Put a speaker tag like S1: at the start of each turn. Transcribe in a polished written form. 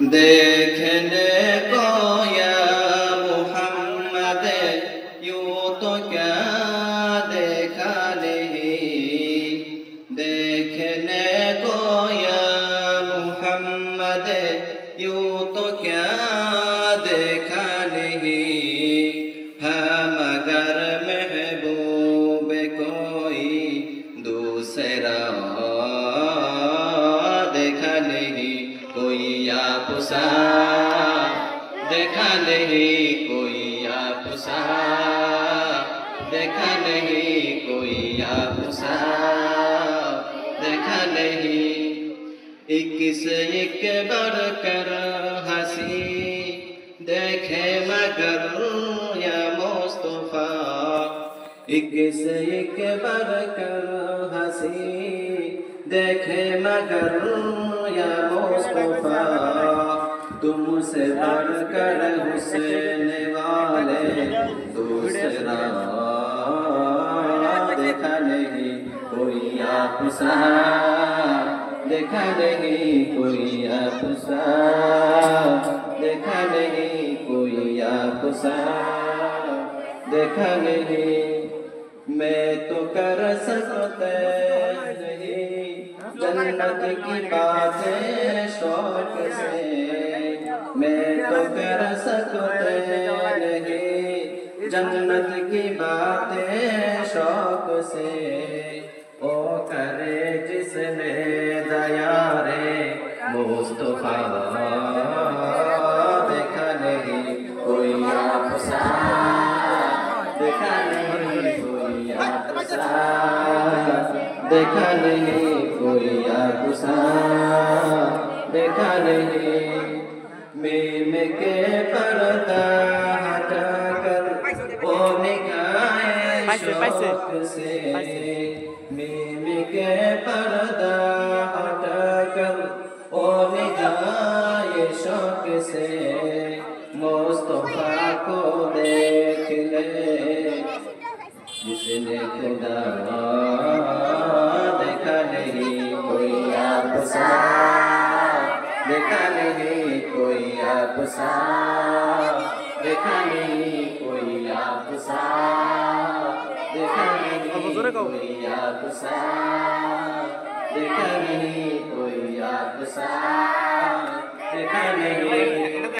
S1: देखने को या मोहम्मद यूं तो क्या देखा नहीं, देखने को या मोहम्मद यूं तो क्या देखा नहीं, हाँ मगर महबूब कोई दूसरा देखा नहीं, कोई आपसा देखा नहीं, कोई आपसा देखा नहीं, कोई आपसा देखा नहीं। एक से एक बढ़कर हंसी देखे मगर या मुस्तफा, एक से एक बढ़कर हंसी देखे मगर या मुस्तफा, तुमसे बढ़कर हुस्न वाले दूसरा देखा नहीं, कोई आपसा देखा नहीं, कोई आपसा देखा नहीं, कोई आपसा देखा नहीं। मैं तो कर सकते नहीं जन्नत की बातें शौक से, मैं तो कर सकते नहीं जन्नत की बातें शौक से, ओ करे जिसने दया रे मुस्तफा देखा नहीं, कोई आपसा देखा नहीं, कोई आपसा देखा नहीं, कोई आपसा देखा नहीं। मीम के पर्दा हटाकर ओ निगाहे शौक से, मीम के पर्दा हटाकर ओ निगाहे शौक से, मुस्तफा को देख ले जिसने खुदा देखा नहीं, कोई आपसा देखा नहीं, कोई आपसा देखा नहीं, कोई आपसा देखा नहीं, कोई आपसा देखा नहीं, कोई आपसा देखा नहीं।